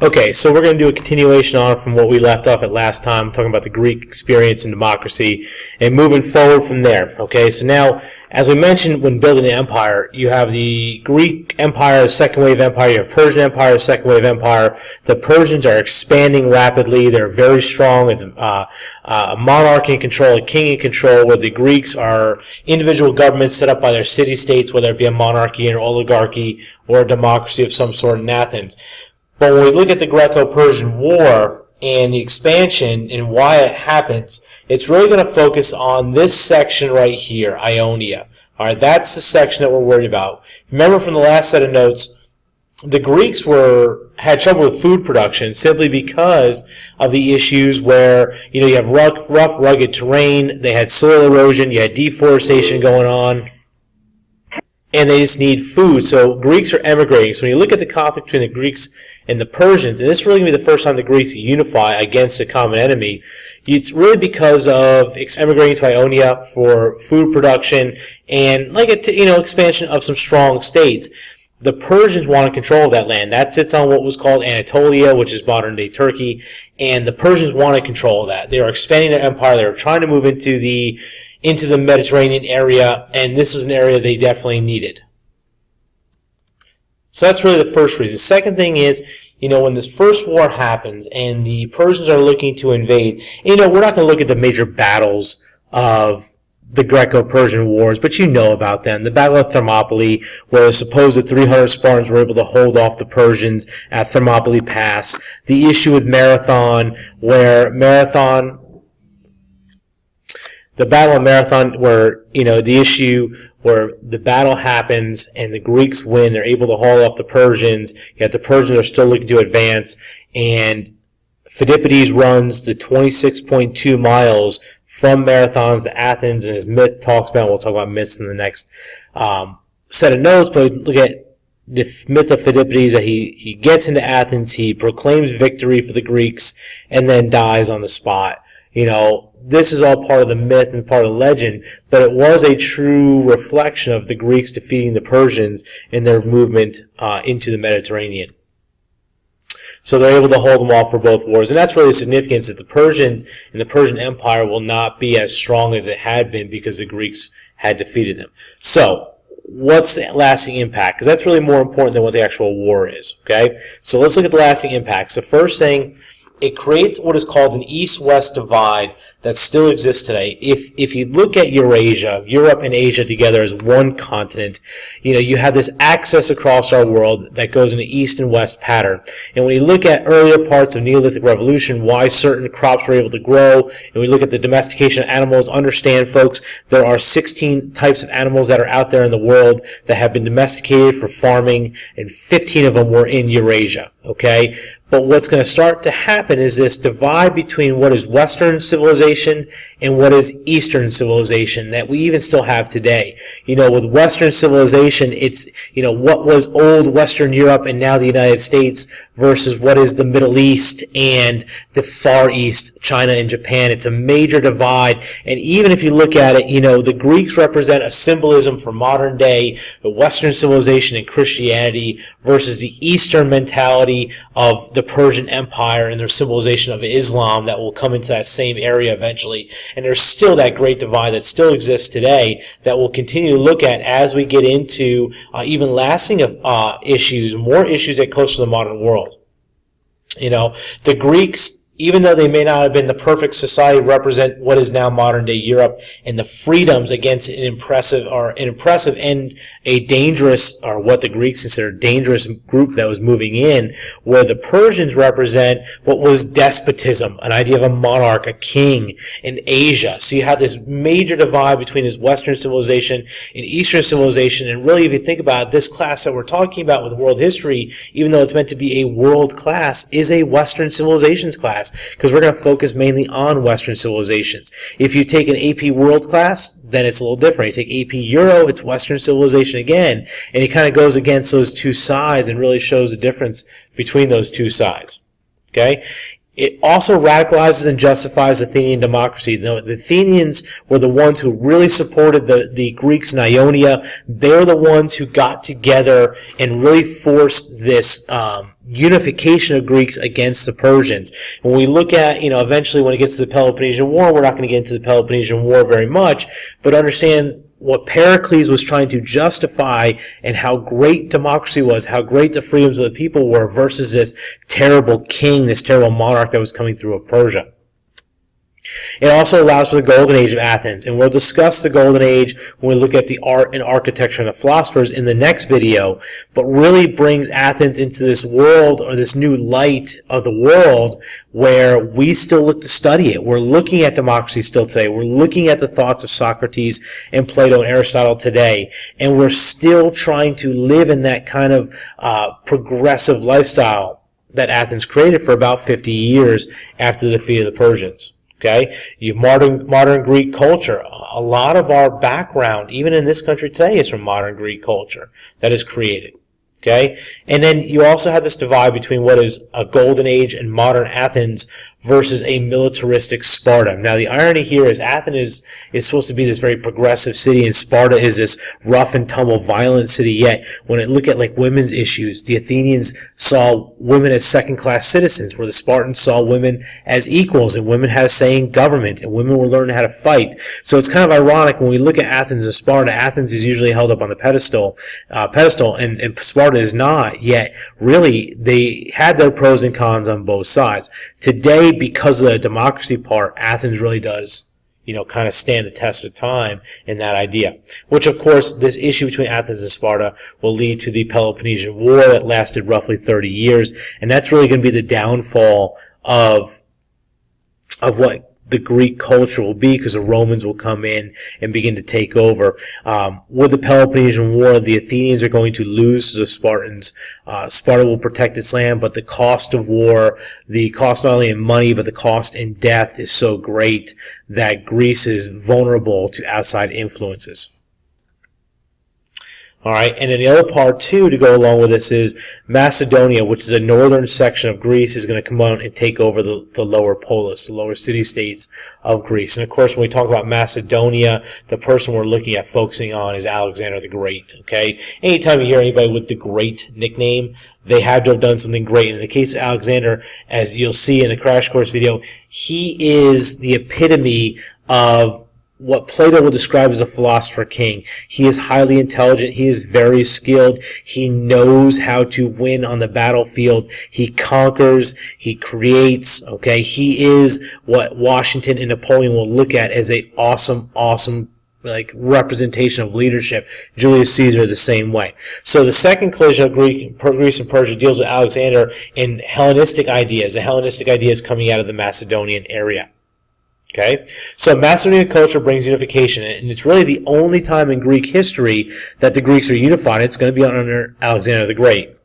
Okay, so we're going to do a continuation on from what we left off at last time, talking about the Greek experience and democracy, and moving forward from there. Okay, so now, as we mentioned when building an empire, you have the Greek Empire, the second wave empire, you have Persian Empire, the second wave empire. The Persians are expanding rapidly, they're very strong, it's a monarch in control, a king in control, where the Greeks are individual governments set up by their city-states, whether it be a monarchy, an oligarchy, or a democracy of some sort in Athens. But when we look at the Greco-Persian War and the expansion and why it happens, it's really going to focus on this section right here, Ionia. All right, that's the section that we're worried about. Remember from the last set of notes, the Greeks had trouble with food production simply because of the issues where you have rough, rugged terrain. They had soil erosion. You had deforestation going on. And they just need food. So Greeks are emigrating. So when you look at the conflict between the Greeks and the Persians, and this is really going to be the first time the Greeks unify against a common enemy, it's really because of emigrating to Ionia for food production and expansion of some strong states. The Persians wanted control of that land. That sits on what was called Anatolia, which is modern-day Turkey, and the Persians wanted control of that. They were expanding their empire. They were trying to move into the Mediterranean area, and this is an area they definitely needed. So that's really the first reason. Second thing is, when this first war happens and the Persians are looking to invade, we're not going to look at the major battles of the Greco-Persian wars, but you know about them. The Battle of Thermopylae, where the supposed 300 Spartans were able to hold off the Persians at Thermopylae Pass. The issue with Marathon, the Battle of Marathon, where, the issue where the battle happens and the Greeks win, they're able to haul off the Persians, yet the Persians are still looking to advance, and Phidippides runs the 26.2 miles from Marathon to Athens, and his myth talks about, we'll talk about myths in the next set of notes, but look at the myth of Phidippides, that he gets into Athens, he proclaims victory for the Greeks, and then dies on the spot. This is all part of the myth and part of the legend, but it was a true reflection of the Greeks defeating the Persians in their movement into the Mediterranean. So they're able to hold them off for both wars. And that's really the significance, that the Persians and the Persian Empire will not be as strong as it had been because the Greeks had defeated them. So what's the lasting impact? Because that's really more important than what the actual war is. Okay? So let's look at the lasting impacts. The first thing, it creates what is called an east-west divide that still exists today. If you look at Eurasia, Europe and Asia together as one continent, you have this axis across our world that goes in an east and west pattern. And when you look at earlier parts of Neolithic Revolution, why certain crops were able to grow, and we look at the domestication of animals, understand, folks, there are 16 types of animals that are out there in the world that have been domesticated for farming, and 15 of them were in Eurasia. Okay? But what's going to start to happen is this divide between what is Western civilization and what is Eastern civilization that we even still have today. With Western civilization, it's, what was old Western Europe and now the United States versus what is the Middle East and the Far East, China and Japan. It's a major divide. And even if you look at it, the Greeks represent a symbolism for modern day, the Western civilization and Christianity versus the Eastern mentality of the Persian Empire and their civilization of Islam that will come into that same area eventually. And there's still that great divide that still exists today that we'll continue to look at as we get into even lasting issues, more issues that close to the modern world. The Greeks, even though they may not have been the perfect society, represent what is now modern-day Europe and the freedoms against an impressive and a dangerous, or what the Greeks consider dangerous group that was moving in, where the Persians represent what was despotism, an idea of a monarch, a king in Asia. So you have this major divide between this Western civilization and Eastern civilization, and really, if you think about it, this class that we're talking about with world history, even though it's meant to be a world class, is a Western civilizations class, because we're going to focus mainly on Western civilizations. If you take an AP World class, then it's a little different. You take AP Euro, it's Western civilization again, and it kind of goes against those two sides and really shows the difference between those two sides. Okay? It also radicalizes and justifies Athenian democracy. The Athenians were the ones who really supported the Greeks in Ionia. They were the ones who got together and really forced this unification of Greeks against the Persians. When we look at, eventually when it gets to the Peloponnesian War, we're not going to get into the Peloponnesian War very much, but understand what Pericles was trying to justify and how great democracy was, how great the freedoms of the people were versus this terrible king, this terrible monarch that was coming through of Persia. It also allows for the Golden Age of Athens, and we'll discuss the Golden Age when we look at the art and architecture and the philosophers in the next video, but really brings Athens into this world, or this new light of the world, where we still look to study it. We're looking at democracy still today. We're looking at the thoughts of Socrates and Plato and Aristotle today, and we're still trying to live in that kind of progressive lifestyle that Athens created for about 50 years after the defeat of the Persians. Okay, you modern Greek culture. A lot of our background, even in this country today, is from modern Greek culture that is created. Okay, and then you also have this divide between what is a golden age and modern Athens versus a militaristic Sparta. Now, the irony here is Athens is supposed to be this very progressive city, and Sparta is this rough and tumble, violent city. Yet, when I look at like women's issues, the Athenians saw women as second-class citizens, where the Spartans saw women as equals, and women had a say in government, and women were learning how to fight. So it's kind of ironic when we look at Athens and Sparta. Athens is usually held up on the pedestal, and Sparta is not. Yet, really, they had their pros and cons on both sides. Today, because of the democracy part, Athens really does, kind of stand the test of time in that idea. Which, of course, this issue between Athens and Sparta will lead to the Peloponnesian War that lasted roughly 30 years. And that's really going to be the downfall of what the Greek culture will be, because the Romans will come in and begin to take over. With the Peloponnesian War, the Athenians are going to lose to the Spartans. Sparta will protect its land, but the cost of war, the cost not only in money, but the cost in death is so great that Greece is vulnerable to outside influences. Alright, and then the other part, too, to go along with this is Macedonia, which is a northern section of Greece, is going to come out and take over the lower polis, the lower city-states of Greece. And, of course, when we talk about Macedonia, the person we're looking at focusing on is Alexander the Great, okay? Anytime you hear anybody with the Great nickname, they had to have done something great. And in the case of Alexander, as you'll see in the Crash Course video, he is the epitome of what Plato would describe as a philosopher king. He is highly intelligent. He is very skilled. He knows how to win on the battlefield. He conquers. He creates. Okay, he is what Washington and Napoleon will look at as a awesome like representation of leadership. Julius Caesar the same way. So the second collision of Greece and Persia deals with Alexander and Hellenistic ideas. The Hellenistic ideas coming out of the Macedonian area. Okay, so Macedonian culture brings unification, and it's really the only time in Greek history that the Greeks are unified. It's going to be under Alexander the Great.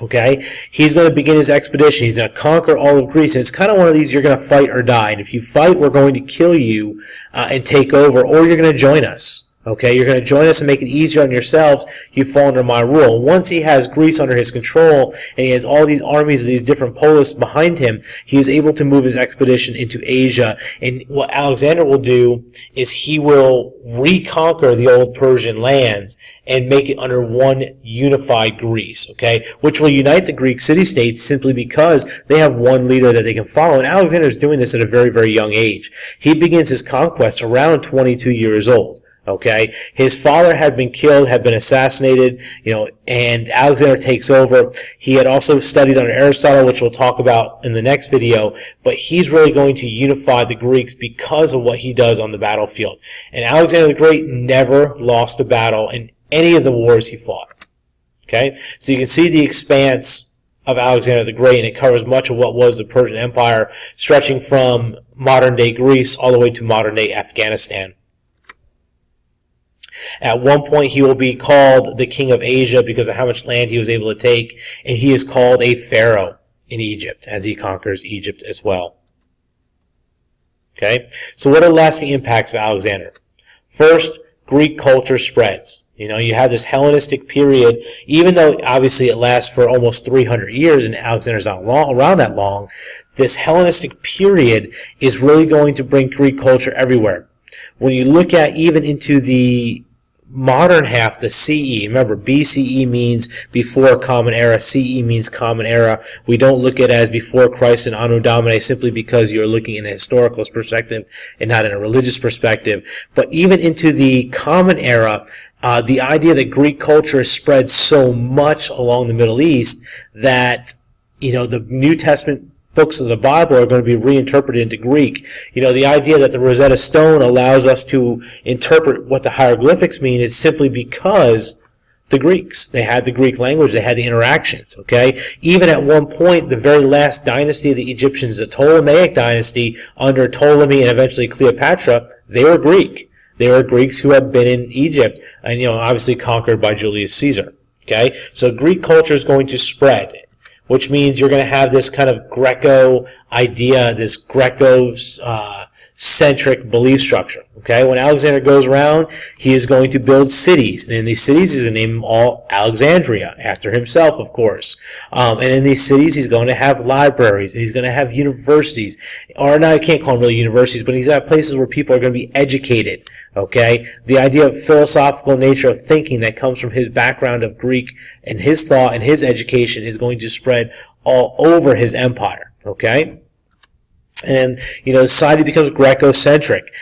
Okay, he's going to begin his expedition. He's going to conquer all of Greece, and it's kind of one of these: you're going to fight or die. And if you fight, we're going to kill you and take over, or you're going to join us. Okay, you're going to join us and make it easier on yourselves. You fall under my rule. Once he has Greece under his control, and he has all these armies of these different polis behind him, he is able to move his expedition into Asia. And what Alexander will do is he will reconquer the old Persian lands and make it under one unified Greece, okay, which will unite the Greek city-states simply because they have one leader that they can follow. And Alexander is doing this at a very, very young age. He begins his conquest around 22 years old. Okay, his father had been killed, had been assassinated, and Alexander takes over. He had also studied under Aristotle, which we'll talk about in the next video, but he's really going to unify the Greeks because of what he does on the battlefield. And Alexander the Great never lost a battle in any of the wars he fought. Okay, so you can see the expanse of Alexander the Great, and it covers much of what was the Persian Empire, stretching from modern-day Greece all the way to modern-day Afghanistan. At one point, he will be called the King of Asia because of how much land he was able to take, and he is called a pharaoh in Egypt as he conquers Egypt as well. Okay, so what are the lasting impacts of Alexander? First, Greek culture spreads. You know, you have this Hellenistic period, even though obviously it lasts for almost 300 years and Alexander's not around that long, this Hellenistic period is really going to bring Greek culture everywhere. When you look at even into the modern half, the CE, remember BCE means before Common Era, CE means Common Era. We don't look at it as before Christ and Anno Domini simply because you're looking in a historical perspective and not in a religious perspective. But even into the Common Era, the idea that Greek culture is spread so much along the Middle East that, you know, the New Testament books of the Bible are going to be reinterpreted into Greek. You know, the idea that the Rosetta Stone allows us to interpret what the hieroglyphics mean is simply because the Greeks, they had the Greek language, they had the interactions, okay? Even at one point, the very last dynasty of the Egyptians, the Ptolemaic dynasty, under Ptolemy and eventually Cleopatra, they were Greek. They were Greeks who had been in Egypt and, you know, obviously conquered by Julius Caesar, okay? So Greek culture is going to spread, which means you're going to have this kind of Greco idea, this Greco-centric belief structure. Okay, when Alexander goes around, he is going to build cities, and in these cities, he's going to name them all Alexandria, after himself, of course. And in these cities, he's going to have libraries, and he's going to have universities, or now I can't call them really universities, but he's got places where people are going to be educated. Okay, the idea of philosophical nature of thinking that comes from his background of Greek and his thought and his education is going to spread all over his empire. Okay, and you know, society becomes Greco-centric.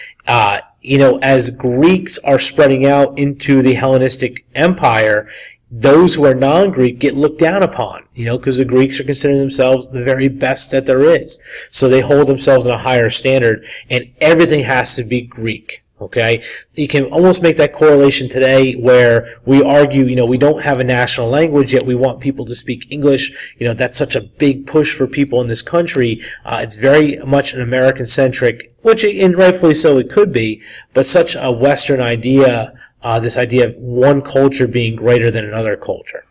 You know, as Greeks are spreading out into the Hellenistic Empire, those who are non-Greek get looked down upon, you know, because the Greeks are considering themselves the very best that there is. So they hold themselves in a higher standard, and everything has to be Greek. Okay, you can almost make that correlation today where we argue, you know, we don't have a national language yet we want people to speak English. You know, that's such a big push for people in this country. It's very much an American-centric, which, and rightfully so it could be, but such a Western idea, this idea of one culture being greater than another culture.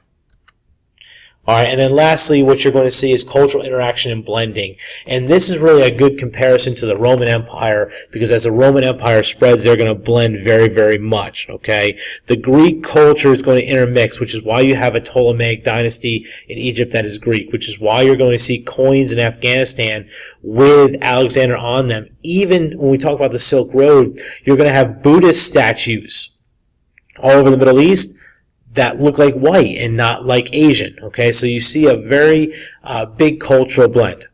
All right, and then lastly, what you're going to see is cultural interaction and blending. And this is really a good comparison to the Roman Empire, because as the Roman Empire spreads, they're going to blend very, very much, okay? The Greek culture is going to intermix, which is why you have a Ptolemaic dynasty in Egypt that is Greek, which is why you're going to see coins in Afghanistan with Alexander on them. Even when we talk about the Silk Road, you're going to have Buddhist statues all over the Middle East that look like white and not like Asian. Okay, so you see a very big cultural blend.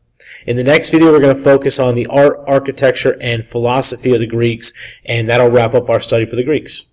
In the next video, we're going to focus on the art, architecture, and philosophy of the Greeks, and that'll wrap up our study for the Greeks.